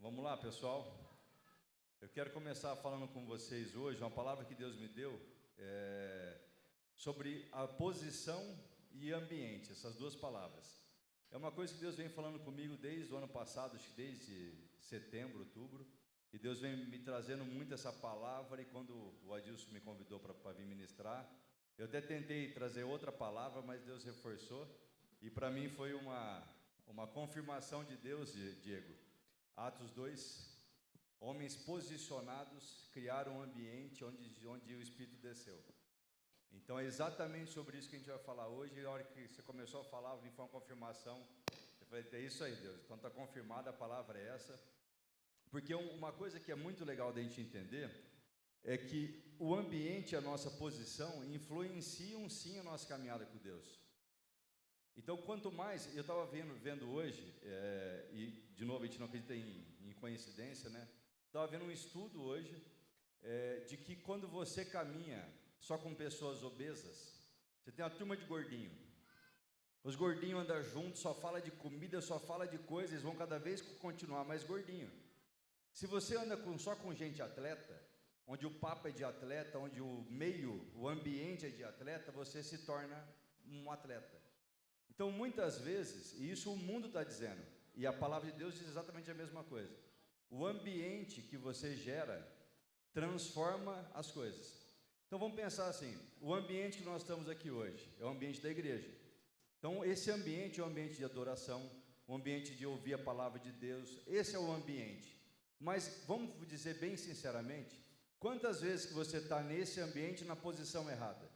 Vamos lá, pessoal. Eu quero começar falando com vocês hoje uma palavra que Deus me deu sobre a posição e ambiente, essas duas palavras. É uma coisa que Deus vem falando comigo desde o ano passado, acho que desde setembro, outubro, e Deus vem me trazendo muito essa palavra, e quando o Adilson me convidou para vir ministrar, eu até tentei trazer outra palavra, mas Deus reforçou, e para mim foi uma confirmação de Deus, Diego. Atos 2, homens posicionados criaram um ambiente onde o Espírito desceu. Então é exatamente sobre isso que a gente vai falar hoje. E na hora que você começou a falar, me foi uma confirmação. Eu falei, é isso aí, Deus. Então está confirmada, a palavra é essa. Porque uma coisa que é muito legal da gente entender é que o ambiente e a nossa posição influenciam sim a nossa caminhada com Deus. Então, quanto mais, eu estava vendo hoje, e de novo a gente não acredita em coincidência, né? Estava vendo um estudo hoje de que quando você caminha só com pessoas obesas, você tem uma turma de gordinho. Os gordinhos andam juntos, só fala de comida, só fala de coisas, eles vão cada vez continuar mais gordinho. Se você anda só com gente atleta, onde o papo é de atleta, onde o ambiente é de atleta, você se torna um atleta. Então, muitas vezes, e isso o mundo está dizendo, e a palavra de Deus diz exatamente a mesma coisa, o ambiente que você gera transforma as coisas. Então, vamos pensar assim, o ambiente que nós estamos aqui hoje é o ambiente da igreja. Então, esse ambiente é um ambiente de adoração, um ambiente de ouvir a palavra de Deus, esse é o ambiente. Mas, vamos dizer bem sinceramente, quantas vezes que você está nesse ambiente na posição errada?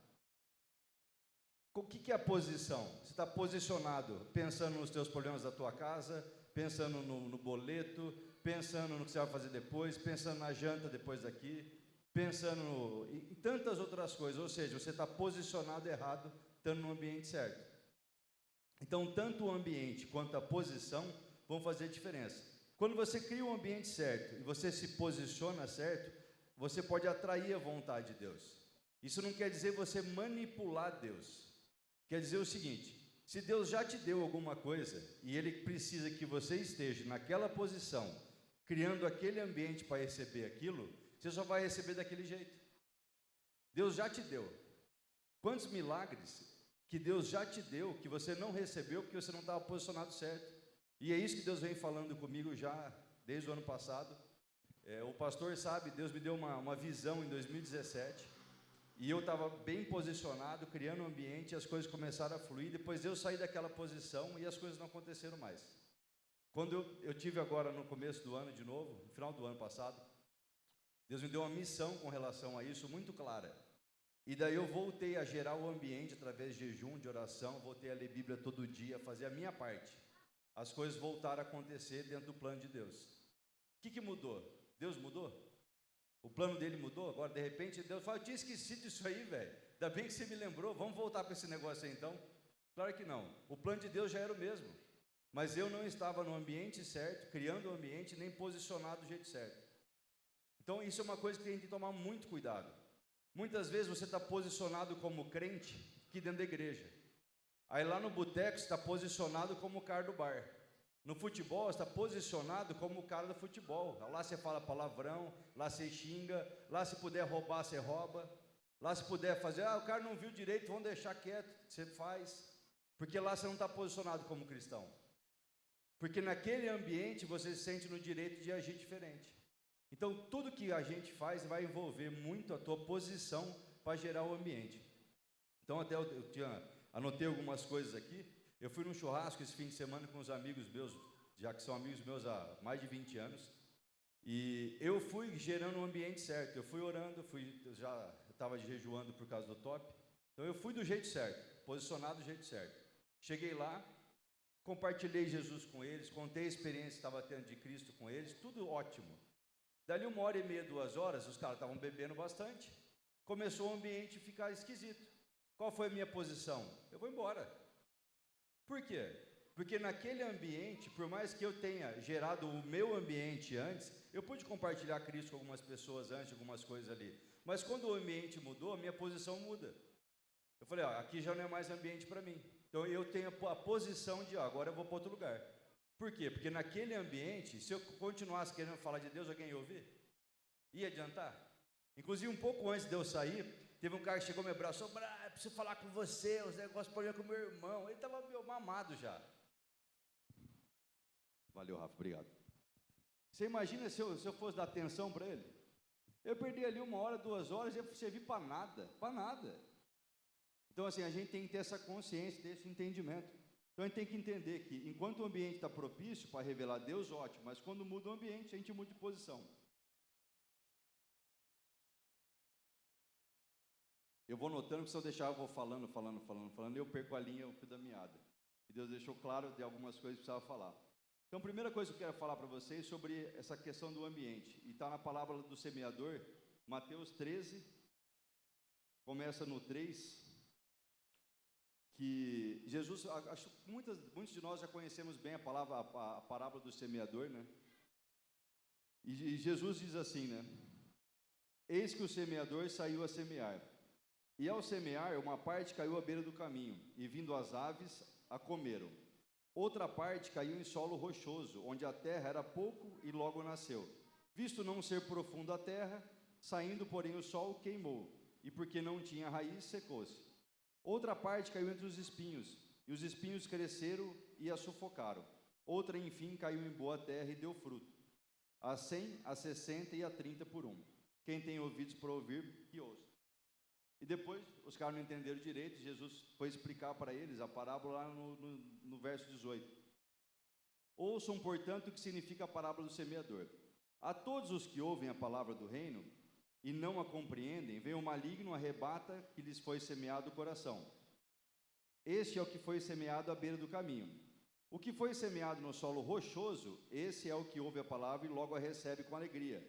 O que é a posição? Você está posicionado pensando nos teus problemas da tua casa, pensando no boleto, pensando no que você vai fazer depois, pensando na janta depois daqui, pensando em tantas outras coisas. Ou seja, você está posicionado errado, estando no ambiente certo. Então, tanto o ambiente quanto a posição vão fazer diferença. Quando você cria um ambiente certo e você se posiciona certo, você pode atrair a vontade de Deus. Isso não quer dizer você manipular Deus. Quer dizer o seguinte, se Deus já te deu alguma coisa e Ele precisa que você esteja naquela posição, criando aquele ambiente para receber aquilo, você só vai receber daquele jeito. Deus já te deu. Quantos milagres que Deus já te deu, que você não recebeu porque você não estava posicionado certo? E é isso que Deus vem falando comigo já desde o ano passado. O pastor sabe, Deus me deu uma visão em 2017, e eu estava bem posicionado, criando um ambiente, e as coisas começaram a fluir. Depois eu saí daquela posição e as coisas não aconteceram mais. Quando eu tive agora no começo do ano de novo, no final do ano passado, Deus me deu uma missão com relação a isso muito clara. E daí eu voltei a gerar o ambiente através de jejum, de oração, voltei a ler Bíblia todo dia, a fazer a minha parte. As coisas voltaram a acontecer dentro do plano de Deus. O que mudou? Deus mudou? O plano dele mudou? Agora, de repente, Deus fala, eu tinha esquecido disso aí, velho. Ainda bem que você me lembrou, vamos voltar para esse negócio aí então? Claro que não. O plano de Deus já era o mesmo. Mas eu não estava no ambiente certo, criando o ambiente, nem posicionado do jeito certo. Então, isso é uma coisa que tem que tomar muito cuidado. Muitas vezes você está posicionado como crente aqui dentro da igreja. Aí lá no boteco você está posicionado como o cara do bar. No futebol, você está posicionado como o cara do futebol. Lá você fala palavrão, lá você xinga, lá se puder roubar, você rouba. Lá se puder fazer, o cara não viu direito, vamos deixar quieto, você faz. Porque lá você não está posicionado como cristão. Porque naquele ambiente você se sente no direito de agir diferente. Então, tudo que a gente faz vai envolver muito a tua posição para gerar o ambiente. Então, até eu anotei algumas coisas aqui. Eu fui num churrasco esse fim de semana com os amigos meus, já que são amigos meus há mais de 20 anos, e eu fui gerando um ambiente certo, eu fui orando, eu já estava jejuando por causa do top, então eu fui do jeito certo, posicionado do jeito certo. Cheguei lá, compartilhei Jesus com eles, contei a experiência que estava tendo de Cristo com eles, tudo ótimo. Dali 1h30, 2 horas, os caras estavam bebendo bastante, começou o ambiente a ficar esquisito. Qual foi a minha posição? Eu vou embora. Por quê? Porque naquele ambiente, por mais que eu tenha gerado o meu ambiente antes, eu pude compartilhar Cristo com algumas pessoas antes, algumas coisas ali. Mas quando o ambiente mudou, a minha posição muda. Eu falei, aqui já não é mais ambiente para mim. Então eu tenho a posição de, agora eu vou para outro lugar. Por quê? Porque naquele ambiente, se eu continuasse querendo falar de Deus, alguém ia ouvir? Ia adiantar? Inclusive, um pouco antes de eu sair, teve um cara que chegou e me abraçou, eu preciso falar com você, os negócios problema com o meu irmão. Ele estava meio mamado já. Valeu, Rafa, obrigado. Você imagina se eu fosse dar atenção para ele? Eu perdi ali 1 hora, 2 horas, ia servir para nada, para nada. Então, assim, a gente tem que ter essa consciência, ter esse entendimento. Então, a gente tem que entender que, enquanto o ambiente está propício para revelar Deus, ótimo, mas quando muda o ambiente, a gente muda de posição. Eu vou notando que se eu deixar, eu vou falando, e eu perco a linha, o fio da meada. E Deus deixou claro de algumas coisas que precisava falar. Então, a primeira coisa que eu quero falar para vocês é sobre essa questão do ambiente. E está na palavra do semeador, Mateus 13, começa no 3, que Jesus, acho que muitos de nós já conhecemos bem a parábola do semeador, né? E Jesus diz assim, né? Eis que o semeador saiu a semear. E ao semear, uma parte caiu à beira do caminho, e vindo as aves, a comeram. Outra parte caiu em solo rochoso, onde a terra era pouco e logo nasceu. Visto não ser profunda a terra, saindo, porém, o sol queimou, e porque não tinha raiz, secou-se. Outra parte caiu entre os espinhos, e os espinhos cresceram e a sufocaram. Outra, enfim, caiu em boa terra e deu fruto, a 100, a 60 e a 30 por 1. Quem tem ouvidos para ouvir, que ouça. E depois, os caras não entenderam direito, Jesus foi explicar para eles a parábola lá no verso 18. Ouçam, portanto, o que significa a parábola do semeador. A todos os que ouvem a palavra do reino e não a compreendem, vem o maligno, arrebata que lhes foi semeado o coração. Este é o que foi semeado à beira do caminho. O que foi semeado no solo rochoso, esse é o que ouve a palavra e logo a recebe com alegria.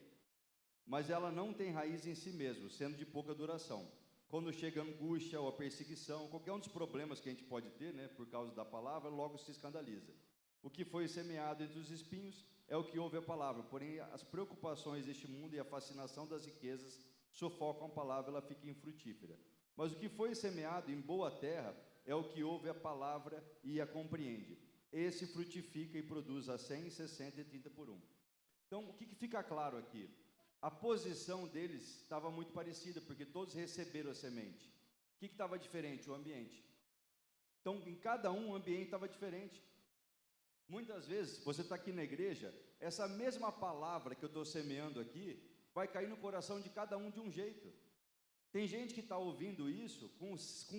Mas ela não tem raiz em si mesmo, sendo de pouca duração. Quando chega a angústia ou a perseguição, qualquer um dos problemas que a gente pode ter, né, por causa da palavra, logo se escandaliza. O que foi semeado entre os espinhos é o que ouve a palavra, porém as preocupações deste mundo e a fascinação das riquezas sufocam a palavra, ela fica infrutífera. Mas o que foi semeado em boa terra é o que ouve a palavra e a compreende. Esse frutifica e produz a 100, 60 e 30 por 1. Então, o que fica claro aqui? A posição deles estava muito parecida, porque todos receberam a semente. O que estava diferente? O ambiente. Então, em cada um, o ambiente estava diferente. Muitas vezes, você está aqui na igreja, essa mesma palavra que eu estou semeando aqui, vai cair no coração de cada um de um jeito. Tem gente que está ouvindo isso com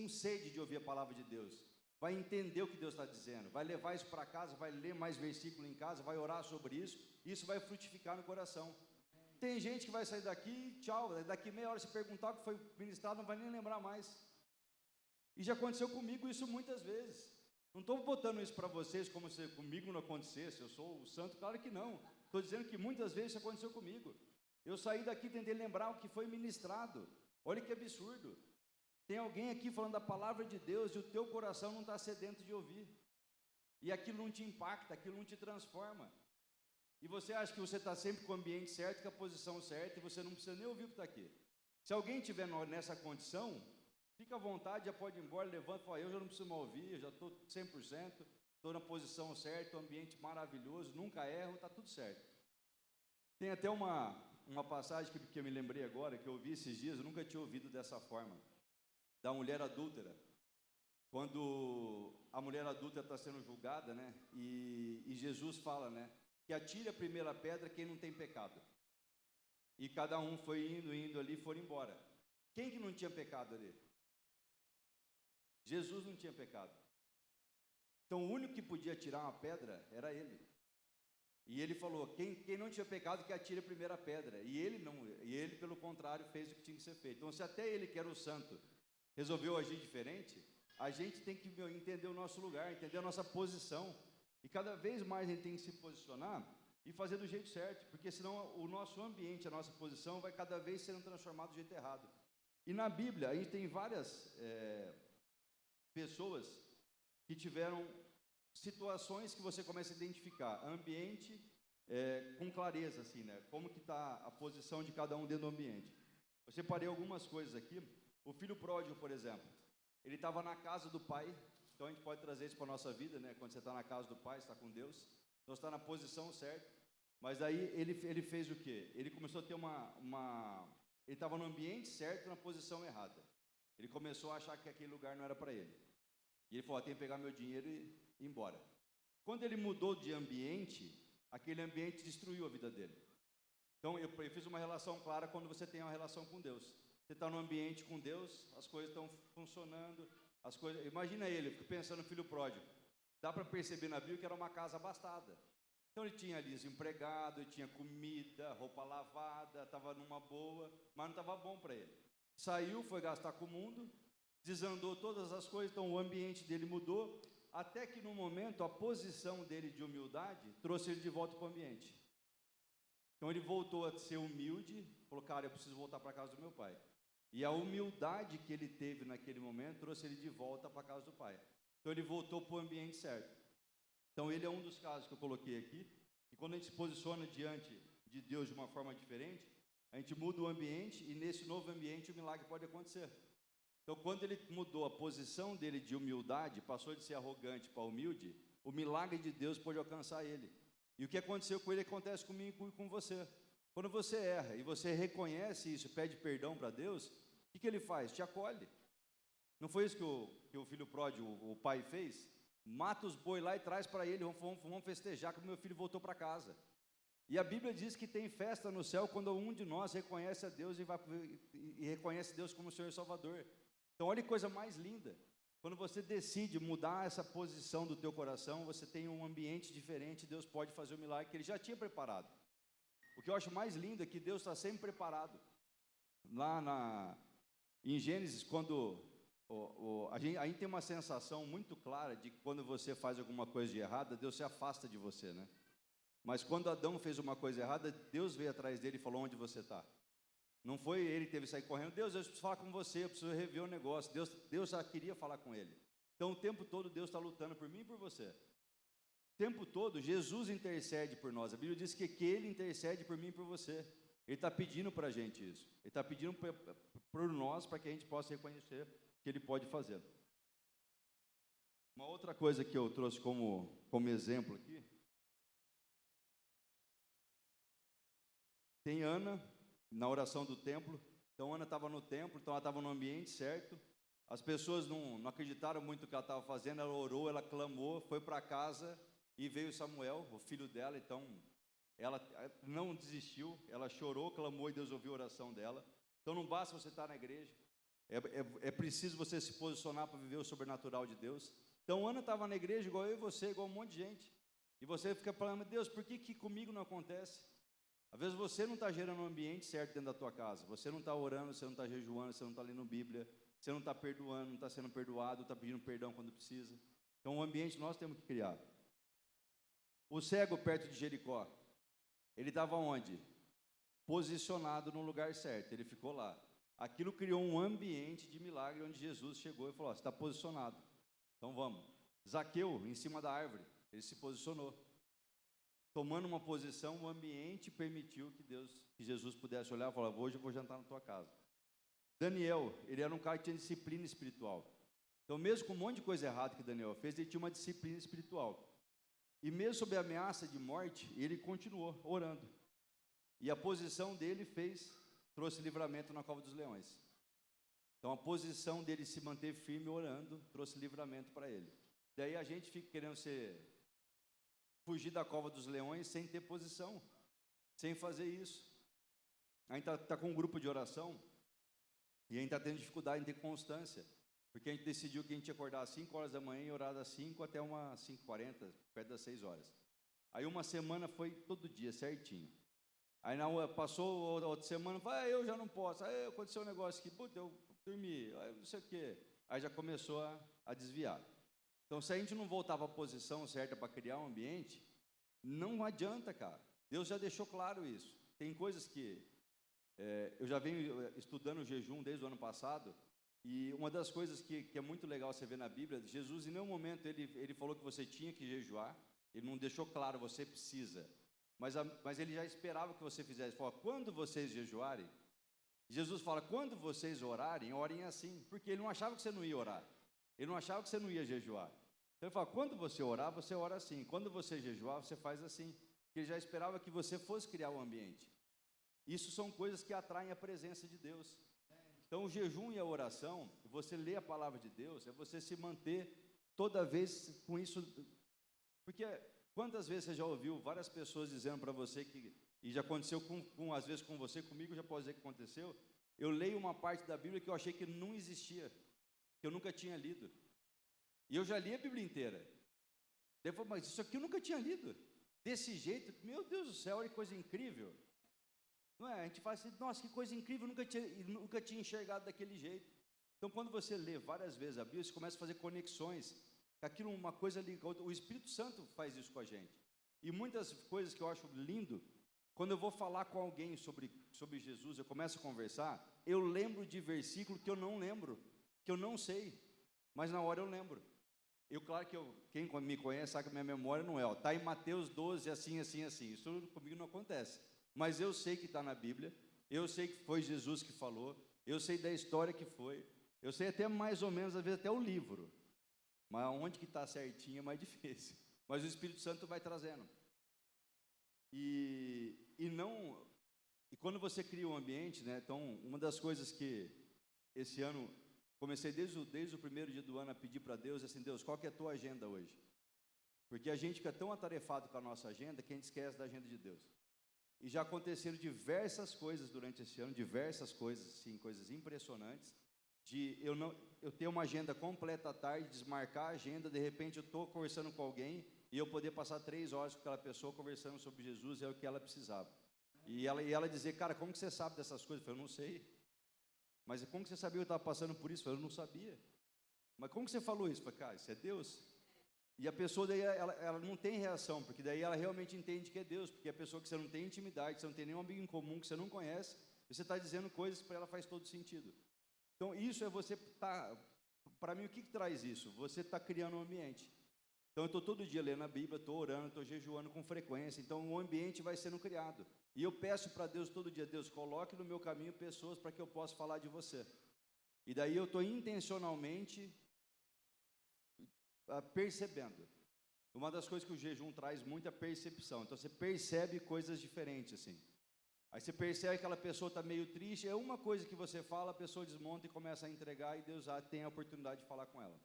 sede de ouvir a palavra de Deus. Vai entender o que Deus está dizendo, vai levar isso para casa, vai ler mais versículo em casa, vai orar sobre isso, isso vai frutificar no coração. Tem gente que vai sair daqui, tchau, daqui meia hora se perguntar o que foi ministrado, não vai nem lembrar mais. E já aconteceu comigo isso muitas vezes. Não estou botando isso para vocês como se comigo não acontecesse, eu sou o santo, claro que não. Estou dizendo que muitas vezes isso aconteceu comigo. Eu saí daqui e tentei lembrar o que foi ministrado. Olha que absurdo. Tem alguém aqui falando da palavra de Deus e o teu coração não está sedento de ouvir. E aquilo não te impacta, aquilo não te transforma. E você acha que você está sempre com o ambiente certo, com a posição certa, e você não precisa nem ouvir o que está aqui. Se alguém estiver nessa condição, fica à vontade, já pode ir embora, levanta e fala, eu já não preciso mais ouvir, eu já estou 100%, estou na posição certa, um ambiente maravilhoso, nunca erro, está tudo certo. Tem até uma passagem que eu me lembrei agora, que eu ouvi esses dias, eu nunca tinha ouvido dessa forma, da mulher adúltera. Quando a mulher adúltera está sendo julgada, né, e Jesus fala, né, que atire a primeira pedra quem não tem pecado. E cada um foi indo ali, foram embora. Quem que não tinha pecado ali? Jesus não tinha pecado. Então o único que podia tirar uma pedra era ele. E ele falou, quem não tinha pecado que atire a primeira pedra. E ele pelo contrário fez o que tinha que ser feito. Então se até ele que era o santo resolveu agir diferente, a gente tem que entender o nosso lugar, entender a nossa posição. E cada vez mais a gente tem que se posicionar e fazer do jeito certo, porque senão o nosso ambiente, a nossa posição vai cada vez sendo transformado do jeito errado. E na Bíblia, a gente tem várias pessoas que tiveram situações que você começa a identificar, ambiente com clareza, assim, né? Como que está a posição de cada um dentro do ambiente. Eu separei algumas coisas aqui. O filho pródigo, por exemplo, ele estava na casa do pai. Então a gente pode trazer isso para a nossa vida, né? Quando você está na casa do pai, está com Deus. Então você está na posição certa. Mas aí ele fez o quê? Ele começou a ter ele estava no ambiente certo, na posição errada. Ele começou a achar que aquele lugar não era para ele. E ele falou, tem que pegar meu dinheiro e ir embora. Quando ele mudou de ambiente, aquele ambiente destruiu a vida dele. Então eu fiz uma relação clara quando você tem uma relação com Deus. Você está no ambiente com Deus, as coisas estão funcionando, imagina ele, eu fico pensando no filho pródigo. Dá para perceber na Bíblia que era uma casa abastada. Então ele tinha ali os empregados, ele tinha comida, roupa lavada, estava numa boa, mas não estava bom para ele. Saiu, foi gastar com o mundo, desandou todas as coisas, então o ambiente dele mudou, até que no momento a posição dele de humildade trouxe ele de volta para o ambiente. Então ele voltou a ser humilde, falou, cara, eu preciso voltar para a casa do meu pai. E a humildade que ele teve naquele momento trouxe ele de volta para a casa do pai. Então ele voltou para o ambiente certo. Então ele é um dos casos que eu coloquei aqui. E quando a gente se posiciona diante de Deus de uma forma diferente, a gente muda o ambiente e nesse novo ambiente o milagre pode acontecer. Então quando ele mudou a posição dele de humildade, passou de ser arrogante para humilde, o milagre de Deus pode alcançar ele. E o que aconteceu com ele acontece comigo e com você. Quando você erra e você reconhece isso, pede perdão para Deus, o que ele faz? Te acolhe. Não foi isso que o filho pródigo, o pai fez? Mata os boi lá e traz para ele, vamos festejar que o meu filho voltou para casa. E a Bíblia diz que tem festa no céu quando um de nós reconhece a Deus e reconhece Deus como Senhor e Salvador. Então olha que coisa mais linda. Quando você decide mudar essa posição do teu coração, você tem um ambiente diferente, Deus pode fazer o milagre que Ele já tinha preparado. O que eu acho mais lindo é que Deus está sempre preparado. Lá em Gênesis, quando a gente tem uma sensação muito clara de que quando você faz alguma coisa de errada, Deus se afasta de você, né? Mas quando Adão fez uma coisa errada, Deus veio atrás dele e falou, onde você está? Não foi ele que teve que sair correndo, Deus, eu preciso falar com você, eu preciso rever o negócio. Deus já queria falar com ele. Então o tempo todo Deus está lutando por mim e por você. O tempo todo Jesus intercede por nós. A Bíblia diz que Ele intercede por mim e por você. Ele está pedindo para a gente isso. Ele está pedindo por nós para que a gente possa reconhecer que Ele pode fazer. Uma outra coisa que eu trouxe como exemplo aqui. Tem Ana, na oração do templo. Então Ana estava no templo, então ela estava no ambiente certo. As pessoas não acreditaram muito no que ela estava fazendo, ela orou, ela clamou, foi para casa e veio Samuel, o filho dela. Então ela não desistiu, ela chorou, clamou e Deus ouviu a oração dela. Então não basta você estar na igreja, é preciso você se posicionar para viver o sobrenatural de Deus. Então Ana estava na igreja igual eu e você, igual um monte de gente. E você fica falando, Deus, por que comigo não acontece? Às vezes você não está gerando um ambiente certo dentro da tua casa. Você não está orando, você não está jejuando, você não está lendo Bíblia, você não está perdoando, não está sendo perdoado, está pedindo perdão quando precisa. Então o ambiente nós temos que criar. O cego perto de Jericó, ele estava onde? Posicionado no lugar certo, ele ficou lá. Aquilo criou um ambiente de milagre onde Jesus chegou e falou, você está posicionado, então vamos. Zaqueu, em cima da árvore, ele se posicionou. Tomando uma posição, o ambiente permitiu que Jesus pudesse olhar e falar, hoje eu vou jantar na tua casa. Daniel, ele era um cara que tinha disciplina espiritual. Então mesmo com um monte de coisa errada que Daniel fez, ele tinha uma disciplina espiritual. E mesmo sob a ameaça de morte, ele continuou orando. E a posição dele trouxe livramento na cova dos leões. Então a posição dele se manter firme orando, trouxe livramento para ele. Daí a gente fica querendo fugir da cova dos leões sem ter posição, sem fazer isso. A gente está com um grupo de oração e a gente está tendo dificuldade em ter constância, porque a gente decidiu que a gente ia acordar às 5 horas da manhã e orar das 5 até umas 5h40, perto das 6 horas. Aí uma semana foi todo dia, certinho. Aí passou outra semana, eu já não posso, aí aconteceu um negócio aqui, eu dormi, não sei o quê. Aí já começou a desviar. Então, se a gente não voltar para a posição certa para criar um ambiente, não adianta, cara. Deus já deixou claro isso. Tem coisas que eu já venho estudando o jejum desde o ano passado, e uma das coisas que é muito legal você ver na Bíblia, Jesus em nenhum momento ele falou que você tinha que jejuar, ele não deixou claro, você precisa, mas ele já esperava que você fizesse. Ele falou, quando vocês jejuarem, Jesus fala, quando vocês orarem, orem assim, porque ele não achava que você não ia orar. Ele não achava que você não ia jejuar. Então ele fala, quando você orar, você ora assim. Quando você jejuar, você faz assim. Porque ele já esperava que você fosse criar o ambiente. Isso são coisas que atraem a presença de Deus. Então o jejum e a oração, você lê a palavra de Deus, é você se manter toda vez com isso. Porque quantas vezes você já ouviu várias pessoas dizendo para você que, e já aconteceu às vezes com você, comigo já pode dizer que aconteceu, eu leio uma parte da Bíblia que eu achei que não existia, que eu nunca tinha lido. E eu já li a Bíblia inteira. Eu falei, mas isso aqui eu nunca tinha lido. Desse jeito, meu Deus do céu, olha que coisa incrível. Não é? A gente fala assim, nossa, que coisa incrível, eu nunca tinha enxergado daquele jeito. Então, quando você lê várias vezes a Bíblia, você começa a fazer conexões. Aquilo, uma coisa liga a outra. O Espírito Santo faz isso com a gente. E muitas coisas que eu acho lindo, quando eu vou falar com alguém sobre Jesus, eu começo a conversar, eu lembro de versículo que eu não lembro, que eu não sei, mas na hora eu lembro. Claro que quem me conhece sabe que a minha memória não é, está em Mateus 12, assim, assim, assim. Isso comigo não acontece. Mas eu sei que está na Bíblia, eu sei que foi Jesus que falou, eu sei da história que foi, eu sei até mais ou menos, às vezes até o livro. Mas onde que está certinho é mais difícil. Mas o Espírito Santo vai trazendo. E quando você cria um ambiente, né? Então, uma das coisas que esse ano comecei desde o primeiro dia do ano a pedir para Deus, assim, Deus, qual que é a tua agenda hoje? Porque a gente fica tão atarefado com a nossa agenda que a gente esquece da agenda de Deus. E já aconteceram diversas coisas durante esse ano, diversas coisas, sim, coisas impressionantes, de eu ter uma agenda completa à tarde, desmarcar a agenda, de repente eu estou conversando com alguém e eu poder passar 3 horas com aquela pessoa conversando sobre Jesus, é o que ela precisava. E ela dizer, cara, como que você sabe dessas coisas? Eu falei, eu não sei. Mas como que você sabia que eu estava passando por isso? Eu falei, eu não sabia. Mas como que você falou isso? Eu falei, cara, isso é Deus. E a pessoa daí, ela não tem reação, porque daí ela realmente entende que é Deus, porque a pessoa que você não tem intimidade, você não tem nenhum amigo em comum, que você não conhece, você está dizendo coisas que para ela faz todo sentido. Então, isso é você para mim, o que traz isso? Você está criando um ambiente. Então, eu estou todo dia lendo a Bíblia, estou orando, estou jejuando com frequência, então o ambiente vai sendo criado. E eu peço para Deus todo dia, Deus, coloque no meu caminho pessoas para que eu possa falar de você. E daí eu estou intencionalmente percebendo. Uma das coisas que o jejum traz muito é a percepção. Então você percebe coisas diferentes assim. Aí você percebe que aquela pessoa está meio triste, é uma coisa que você fala, a pessoa desmonta e começa a entregar e Deus já tem a oportunidade de falar com ela.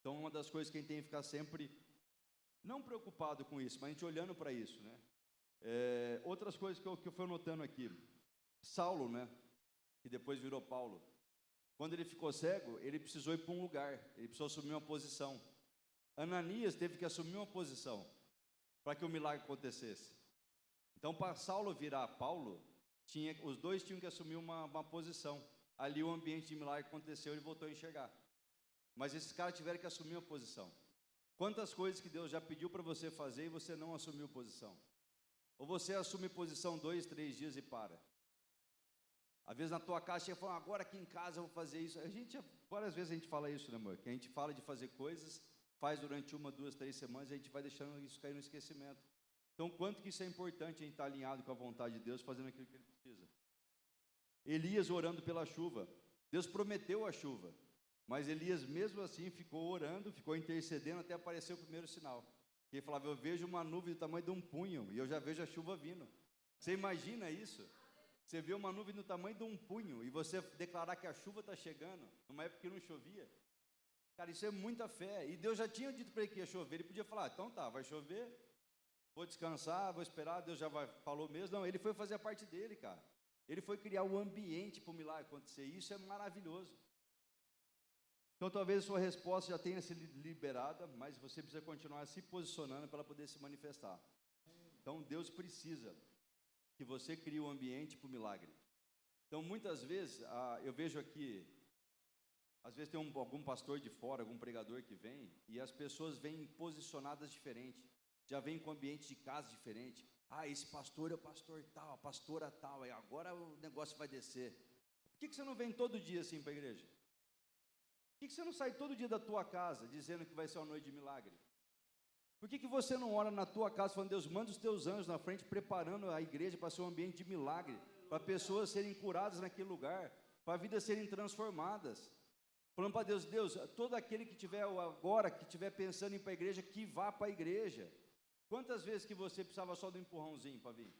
Então uma das coisas que a gente tem que ficar sempre, não preocupado com isso, mas a gente olhando para isso, né? Outras coisas que eu fui notando aqui. Saulo, né? Que depois virou Paulo. Quando ele ficou cego, ele precisou ir para um lugar, ele precisou assumir uma posição. Ananias teve que assumir uma posição para que o milagre acontecesse. Então, para Saulo virar Paulo, os dois tinham que assumir uma posição. Ali o ambiente de milagre aconteceu e ele voltou a enxergar. Mas esses caras tiveram que assumir uma posição. Quantas coisas que Deus já pediu para você fazer e você não assumiu posição? Ou você assume posição 2, 3 dias e para? Às vezes na tua casa, você fala, agora aqui em casa eu vou fazer isso. Várias vezes a gente fala isso, né, amor? Que a gente fala de fazer coisas, faz durante 1, 2, 3 semanas e a gente vai deixando isso cair no esquecimento. Então, quanto que isso é importante a gente estar alinhado com a vontade de Deus, fazendo aquilo que Ele precisa. Elias orando pela chuva. Deus prometeu a chuva, mas Elias mesmo assim ficou orando, ficou intercedendo até aparecer o primeiro sinal. Ele falava, eu vejo uma nuvem do tamanho de um punho e eu já vejo a chuva vindo. Você imagina isso? Você vê uma nuvem do tamanho de um punho e você declarar que a chuva está chegando, numa época que não chovia. Cara, isso é muita fé. E Deus já tinha dito para ele que ia chover. Ele podia falar, então tá, vai chover, vou descansar, vou esperar, Deus já falou mesmo. Não, ele foi fazer a parte dele, cara. Ele foi criar o ambiente para o milagre acontecer. Isso é maravilhoso. Então, talvez a sua resposta já tenha sido liberada, mas você precisa continuar se posicionando para ela poder se manifestar. Então, Deus precisa que você crie um ambiente para o milagre. Então, muitas vezes, eu vejo aqui, às vezes tem algum pastor de fora, algum pregador que vem, e as pessoas vêm posicionadas diferentes, já vêm com ambiente de casa diferente. Esse pastor é o pastor tal, a pastora tal, e agora o negócio vai descer. Por que você não vem todo dia assim para a igreja? Por que você não sai todo dia da tua casa dizendo que vai ser uma noite de milagre? Por que você não ora na tua casa falando, Deus, manda os teus anjos na frente, preparando a igreja para ser um ambiente de milagre, para pessoas serem curadas naquele lugar, para vidas serem transformadas? Falando para Deus, Deus, todo aquele que tiver agora, que estiver pensando em ir para a igreja, que vá para a igreja. Quantas vezes que você precisava só do empurrãozinho para vir?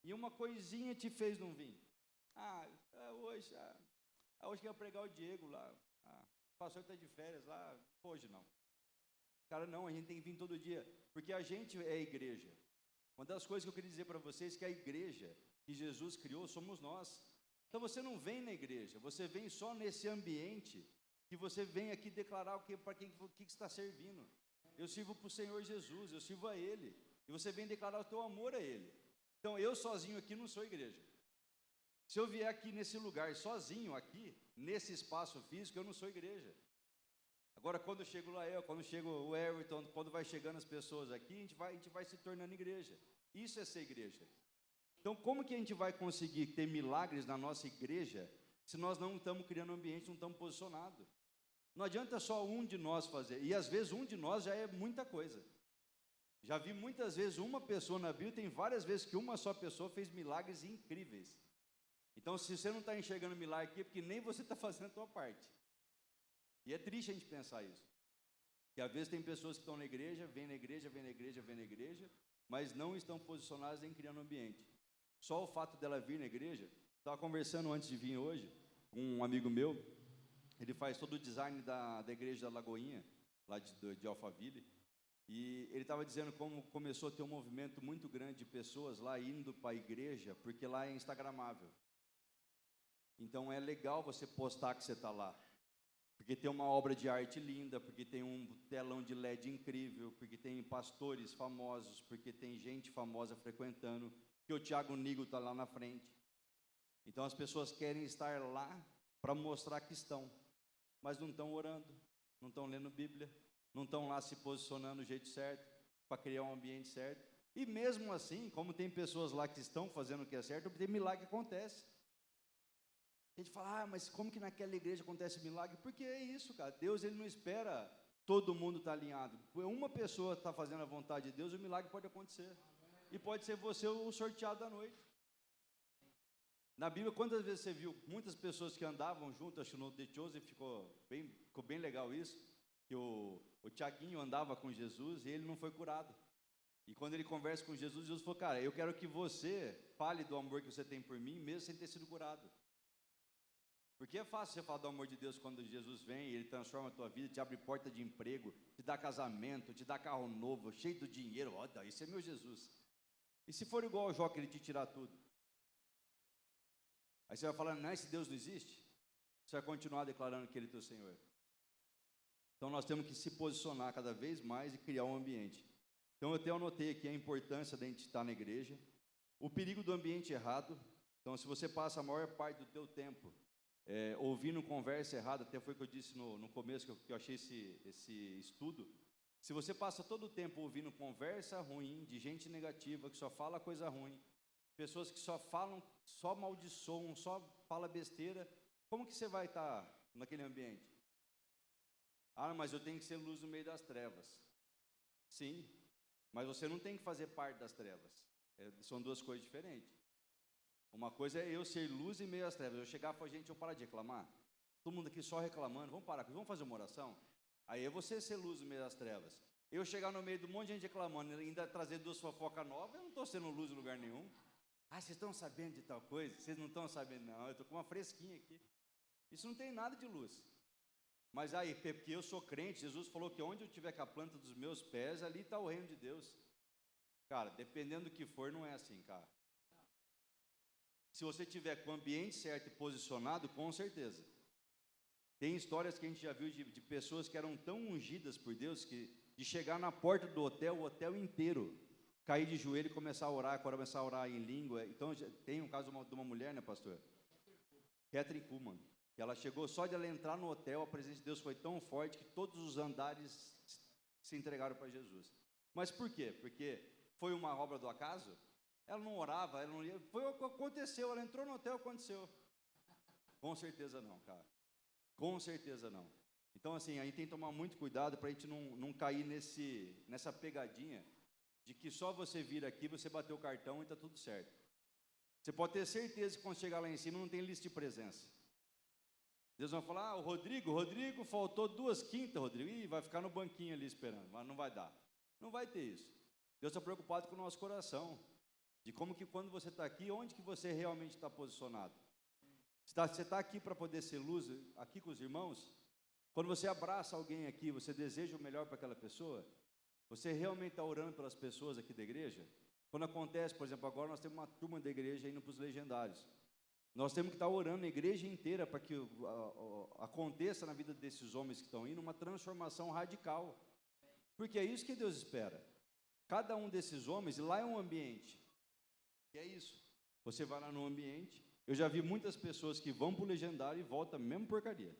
E uma coisinha te fez não vir. Hoje que eu ia pregar o Diego lá. O pastor está de férias lá. Hoje não. Cara, não, a gente tem que vir todo dia. Porque a gente é a igreja. Uma das coisas que eu queria dizer para vocês é que a igreja que Jesus criou somos nós. Então você não vem na igreja, você vem só nesse ambiente que você vem aqui declarar para quem que está servindo. Eu sirvo para o Senhor Jesus, eu sirvo a Ele. E você vem declarar o teu amor a Ele. Então eu sozinho aqui não sou igreja. Se eu vier aqui nesse lugar sozinho aqui, nesse espaço físico, eu não sou igreja. Agora quando eu chego lá, quando chega o Everton, quando vai chegando as pessoas aqui, a gente vai se tornando igreja. Isso é ser igreja. Então, como que a gente vai conseguir ter milagres na nossa igreja se nós não estamos criando ambiente, não estamos posicionados? Não adianta só um de nós fazer, e às vezes um de nós já é muita coisa. Já vi muitas vezes uma pessoa na Bíblia, tem várias vezes que uma só pessoa fez milagres incríveis. Então, se você não está enxergando milagre aqui, é porque nem você está fazendo a sua parte. E é triste a gente pensar isso. Que às vezes tem pessoas que estão na igreja, vêm na igreja, mas não estão posicionadas em criando ambiente. Só o fato dela vir na igreja, estava conversando antes de vir hoje, com um amigo meu, ele faz todo o design da igreja da Lagoinha, lá de Alphaville, e ele estava dizendo como começou a ter um movimento muito grande de pessoas lá indo para a igreja, porque lá é instagramável. Então é legal você postar que você está lá, porque tem uma obra de arte linda, porque tem um telão de LED incrível, porque tem pastores famosos, porque tem gente famosa frequentando, que o Tiago Nigo está lá na frente. Então as pessoas querem estar lá para mostrar que estão, mas não estão orando, não estão lendo Bíblia, não estão lá se posicionando do jeito certo, para criar um ambiente certo. E mesmo assim, como tem pessoas lá que estão fazendo o que é certo, tem milagre que acontece. A gente fala, mas como que naquela igreja acontece milagre? Porque é isso, cara. Deus, ele não espera todo mundo estar alinhado. Uma pessoa está fazendo a vontade de Deus, o milagre pode acontecer. E pode ser você o sorteado da noite. Na Bíblia, quantas vezes você viu muitas pessoas que andavam junto, acho que no The Chosen ficou bem legal isso, que o Tiaguinho andava com Jesus e ele não foi curado. E quando ele conversa com Jesus, Jesus falou, cara, eu quero que você fale do amor que você tem por mim, mesmo sem ter sido curado. Porque é fácil você falar do amor de Deus quando Jesus vem e Ele transforma a tua vida, te abre porta de emprego, te dá casamento, te dá carro novo, cheio de dinheiro. Olha, isso é meu Jesus. E se for igual ao Jó, que Ele te tirar tudo? Aí você vai falar, não, esse Deus não existe? Você vai continuar declarando que Ele é teu Senhor. Então nós temos que se posicionar cada vez mais e criar um ambiente. Então eu até anotei aqui a importância de a gente estar na igreja, o perigo do ambiente errado. Então se você passa a maior parte do teu tempo ouvindo conversa errada, até foi o que eu disse no começo, que eu achei esse estudo, se você passa todo o tempo ouvindo conversa ruim, de gente negativa, que só fala coisa ruim, pessoas que só falam, só maldiçoam, só fala besteira, como que você vai estar naquele ambiente? Mas eu tenho que ser luz no meio das trevas. Sim, mas você não tem que fazer parte das trevas. São duas coisas diferentes. Uma coisa é eu ser luz em meio às trevas. Eu chegar e falar, gente, eu parar de reclamar. Todo mundo aqui só reclamando, vamos parar, vamos fazer uma oração? Aí é você ser luz no meio das trevas. Eu chegar no meio de um monte de gente reclamando, ainda trazer duas fofocas novas, eu não estou sendo luz em lugar nenhum. Vocês estão sabendo de tal coisa? Vocês não estão sabendo, não. Eu estou com uma fresquinha aqui. Isso não tem nada de luz. Mas aí, porque eu sou crente, Jesus falou que onde eu tiver com a planta dos meus pés, ali está o reino de Deus. Cara, dependendo do que for, não é assim, cara. Se você tiver com o ambiente certo e posicionado, com certeza. Tem histórias que a gente já viu de pessoas que eram tão ungidas por Deus, que de chegar na porta do hotel, o hotel inteiro, cair de joelho e começar a orar em língua. Então, tem um caso de uma mulher, né, pastor? Catherine Kuhlman. Ela chegou, só de ela entrar no hotel, a presença de Deus foi tão forte que todos os andares se entregaram para Jesus. Mas por quê? Porque foi uma obra do acaso? Ela não orava, ela não ia. Foi o que aconteceu, ela entrou no hotel, aconteceu. Com certeza não, cara. Com certeza não. Então, assim, a gente tem que tomar muito cuidado para a gente não cair nessa pegadinha de que só você vir aqui, você bater o cartão e está tudo certo. Você pode ter certeza que quando chegar lá em cima não tem lista de presença. Deus vai falar, o Rodrigo faltou 2/5, Rodrigo, e vai ficar no banquinho ali esperando, mas não vai dar. Não vai ter isso. Deus está preocupado com o nosso coração, de como que quando você está aqui, onde que você realmente está posicionado. Você está aqui para poder ser luz, aqui com os irmãos, quando você abraça alguém aqui, você deseja o melhor para aquela pessoa, você realmente está orando pelas pessoas aqui da igreja? Quando acontece, por exemplo, agora nós temos uma turma da igreja indo para os legendários. Nós temos que estar orando a igreja inteira para que aconteça na vida desses homens que estão indo uma transformação radical. Porque é isso que Deus espera. Cada um desses homens, lá é um ambiente. E é isso. Você vai lá no ambiente. Eu já vi muitas pessoas que vão para o legendário e voltam mesmo porcaria.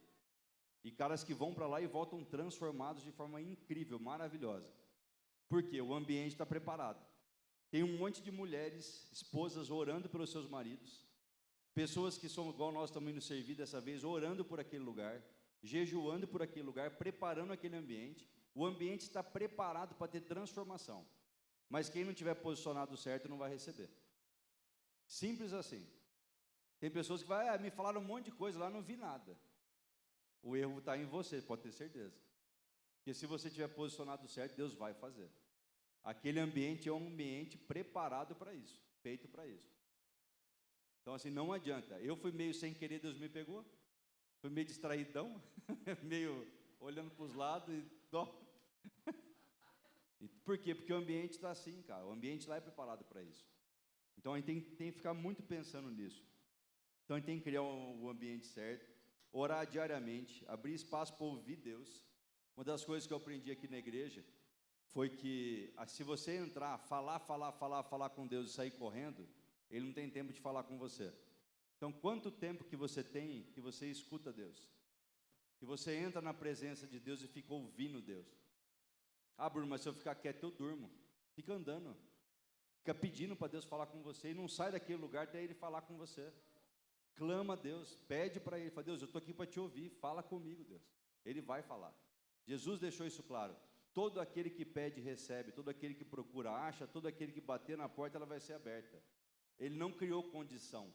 E caras que vão para lá e voltam transformados de forma incrível, maravilhosa. Porque o ambiente está preparado. Tem um monte de mulheres, esposas, orando pelos seus maridos. Pessoas que são igual nós estamos indo servir dessa vez, orando por aquele lugar, jejuando por aquele lugar, preparando aquele ambiente. O ambiente está preparado para ter transformação. Mas quem não tiver posicionado certo não vai receber. Simples assim. Tem pessoas que me falaram um monte de coisa lá, não vi nada. O erro está em você, pode ter certeza. Porque se você tiver posicionado certo, Deus vai fazer. Aquele ambiente é um ambiente preparado para isso, feito para isso. Então, assim, não adianta. Eu fui meio sem querer, Deus me pegou. Fui meio distraidão, meio olhando para os lados e... Por quê? Porque o ambiente está assim, cara. O ambiente lá é preparado para isso. Então, a gente tem que ficar muito pensando nisso. Então, a gente tem que criar o ambiente certo, orar diariamente, abrir espaço para ouvir Deus. Uma das coisas que eu aprendi aqui na igreja foi que, se você entrar, falar com Deus e sair correndo, Ele não tem tempo de falar com você. Então, quanto tempo que você tem que você escuta Deus? Que você entra na presença de Deus e fica ouvindo Deus. Ah, Bruno, mas se eu ficar quieto, eu durmo. Fica andando. Fica pedindo para Deus falar com você e não sai daquele lugar até Ele falar com você. Clama a Deus, pede para Ele, fala, Deus, eu estou aqui para te ouvir, fala comigo, Deus. Ele vai falar. Jesus deixou isso claro. Todo aquele que pede, recebe. Todo aquele que procura, acha. Todo aquele que bater na porta, ela vai ser aberta. Ele não criou condição.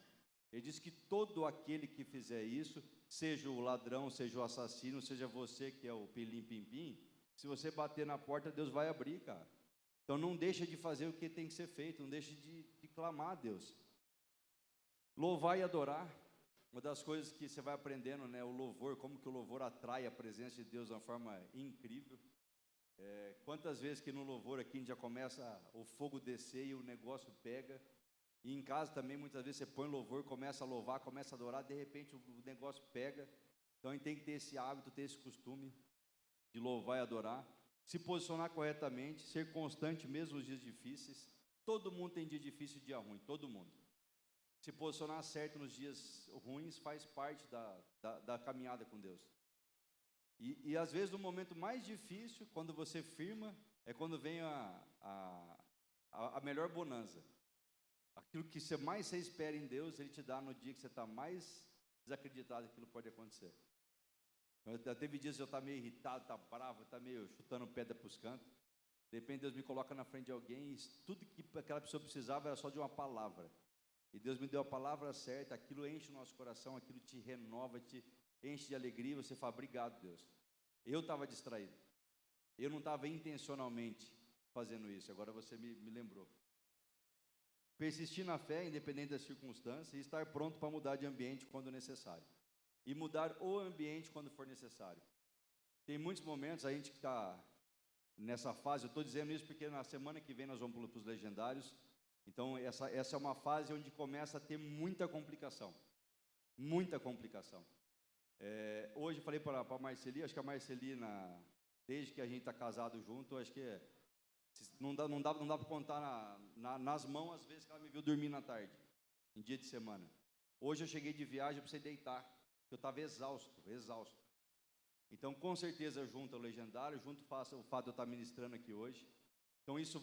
Ele disse que todo aquele que fizer isso, seja o ladrão, seja o assassino, seja você que é o pilim-pim-pim, se você bater na porta, Deus vai abrir, cara. Então não deixa de fazer o que tem que ser feito, não deixa de clamar a Deus. Louvar e adorar, uma das coisas que você vai aprendendo, né, o louvor, como que o louvor atrai a presença de Deus de uma forma incrível. Quantas vezes que no louvor aqui a gente já começa o fogo descer e o negócio pega. E em casa também, muitas vezes, você põe louvor, começa a louvar, começa a adorar, de repente o negócio pega. Então, a gente tem que ter esse hábito, ter esse costume de louvar e adorar. Se posicionar corretamente, ser constante mesmo nos dias difíceis. Todo mundo tem dia difícil e dia ruim, todo mundo. Se posicionar certo nos dias ruins faz parte da caminhada com Deus. E às vezes, no momento mais difícil, quando você firma, é quando vem a melhor bonança. Aquilo que você mais espera em Deus, Ele te dá no dia que você está mais desacreditado que aquilo pode acontecer. Já teve dias que eu estava meio irritado, está bravo, está meio chutando pedra para os cantos. De repente Deus me coloca na frente de alguém e tudo que aquela pessoa precisava era só de uma palavra. E Deus me deu a palavra certa, aquilo enche o nosso coração, aquilo te renova, te enche de alegria, você fala, obrigado, Deus. Eu estava distraído. Eu não estava intencionalmente fazendo isso, agora você me lembrou. Persistir na fé, independente das circunstâncias, e estar pronto para mudar de ambiente quando necessário. E mudar o ambiente quando for necessário. Tem muitos momentos, a gente que está nessa fase, eu estou dizendo isso porque na semana que vem nós vamos para os legendários, então essa é uma fase onde começa a ter muita complicação. Muita complicação. Hoje eu falei para a Marceli, acho que a Marcelina, desde que a gente está casado junto, acho que não dá para contar nas mãos as vezes que ela me viu dormir na tarde, em dia de semana. Hoje eu cheguei de viagem, eu precisei deitar, eu estava exausto. Então, com certeza, junto ao legendário, junto o fato de eu estar ministrando aqui hoje. Então, isso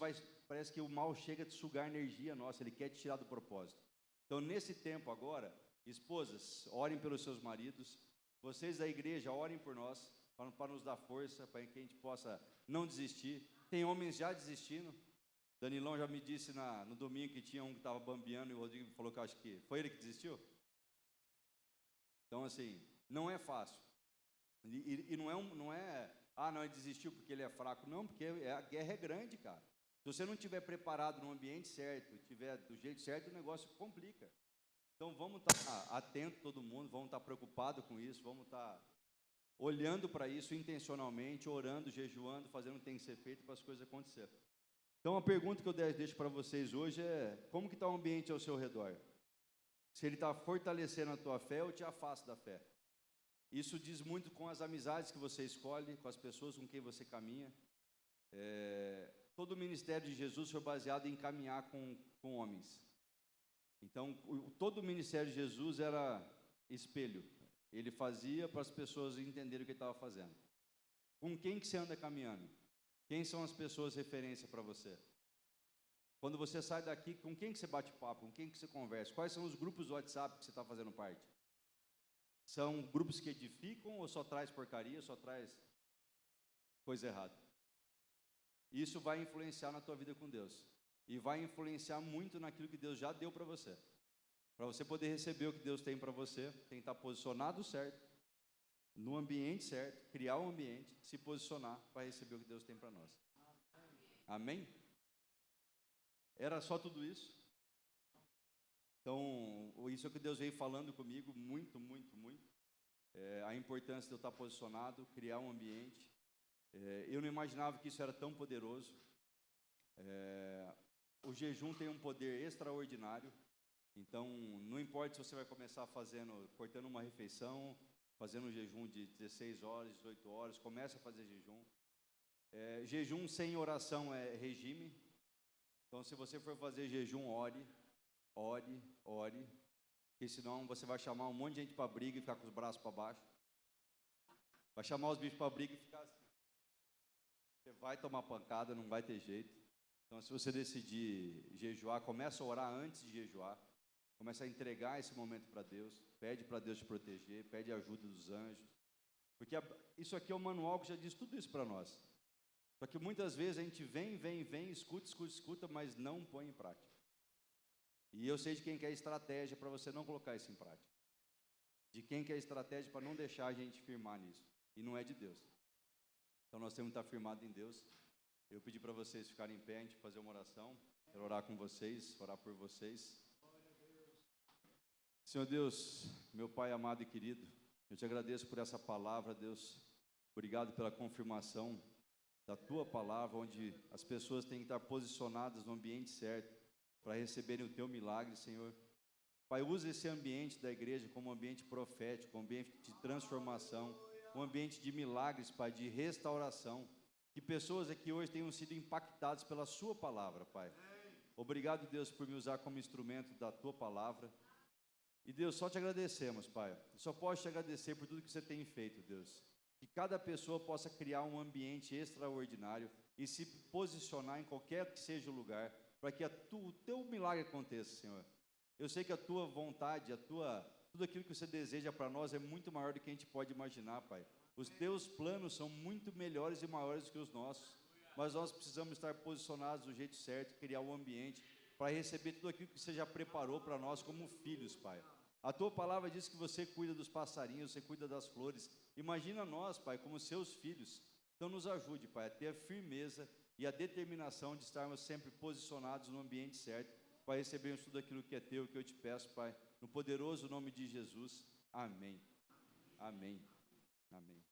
parece que o mal chega a te sugar energia nossa, ele quer te tirar do propósito. Então, nesse tempo agora, esposas, orem pelos seus maridos, vocês da igreja, orem por nós, para nos dar força, para que a gente possa não desistir. Tem homens já desistindo. Danilão já me disse no domingo que tinha um que estava bambeando e o Rodrigo falou que acho que foi ele que desistiu. Então, assim, Não é fácil. E não é, não, ele desistiu porque ele é fraco. Não, porque a guerra é grande, cara. Se você não estiver preparado no ambiente certo, estiver do jeito certo, o negócio complica. Então, vamos estar atentos, todo mundo, vamos estar preocupados com isso, vamos estar olhando para isso intencionalmente, orando, jejuando, fazendo o que tem que ser feito para as coisas acontecerem. Então, a pergunta que eu deixo para vocês hoje é: como que está o ambiente ao seu redor? Se ele está fortalecendo a tua fé ou te afasta da fé? Isso diz muito com as amizades que você escolhe, com as pessoas com quem você caminha. Todo o ministério de Jesus foi baseado em caminhar com homens. Então, todo o ministério de Jesus era espelho. Ele fazia para as pessoas entenderem o que ele estava fazendo. Com quem que você anda caminhando? Quem são as pessoas referência para você? Quando você sai daqui, com quem que você bate papo? Com quem que você conversa? Quais são os grupos do WhatsApp que você está fazendo parte? São grupos que edificam ou só traz porcaria, só traz coisa errada? Isso vai influenciar na tua vida com Deus. E vai influenciar muito naquilo que Deus já deu para você. Para você poder receber o que Deus tem para você, tem que estar posicionado certo, no ambiente certo, criar um ambiente, se posicionar para receber o que Deus tem para nós. Amém? Era só tudo isso? Então, isso é o que Deus veio falando comigo muito, muito, muito. A importância de eu estar posicionado, criar um ambiente. Eu não imaginava que isso era tão poderoso. O jejum tem um poder extraordinário. Então, não importa se você vai começar cortando uma refeição, fazendo um jejum de 16 horas, 18 horas, comece a fazer jejum. Jejum sem oração é regime. Então, se você for fazer jejum, ore, porque senão você vai chamar um monte de gente para briga e ficar com os braços para baixo. Vai chamar os bichos para briga e ficar assim. Você vai tomar pancada, não vai ter jeito. Então, se você decidir jejuar, começa a orar antes de jejuar. Começa a entregar esse momento para Deus. Pede para Deus te proteger, pede a ajuda dos anjos. Porque isso aqui é o manual que já diz tudo isso para nós. Só que muitas vezes a gente vem, escuta, mas não põe em prática. E eu sei de quem quer estratégia para você não colocar isso em prática. De quem quer estratégia para não deixar a gente firmar nisso. E não é de Deus. Então nós temos que estar firmados em Deus. Eu pedi para vocês ficarem em pé, a gente fazer uma oração. Quero orar com vocês, orar por vocês. Senhor Deus, meu Pai amado e querido, eu te agradeço por essa palavra, Deus. Obrigado pela confirmação da Tua palavra, onde as pessoas têm que estar posicionadas no ambiente certo para receberem o Teu milagre, Senhor. Pai, usa esse ambiente da igreja como um ambiente profético, um ambiente de transformação, um ambiente de milagres, Pai, de restauração. Que pessoas aqui hoje tenham sido impactadas pela Sua palavra, Pai. Obrigado, Deus, por me usar como instrumento da Tua palavra. E, Deus, só te agradecemos, Pai. Eu só posso te agradecer por tudo que você tem feito, Deus. Que cada pessoa possa criar um ambiente extraordinário e se posicionar em qualquer que seja o lugar, para que o Teu milagre aconteça, Senhor. Eu sei que a Tua vontade, tudo aquilo que você deseja para nós é muito maior do que a gente pode imaginar, Pai. Os Teus planos são muito melhores e maiores do que os nossos, mas nós precisamos estar posicionados do jeito certo, criar um ambiente para receber tudo aquilo que você já preparou para nós como filhos, Pai. A Tua palavra diz que você cuida dos passarinhos, você cuida das flores. Imagina nós, Pai, como seus filhos. Então nos ajude, Pai, a ter a firmeza e a determinação de estarmos sempre posicionados no ambiente certo para recebermos tudo aquilo que é Teu, que eu te peço, Pai, no poderoso nome de Jesus. Amém. Amém. Amém.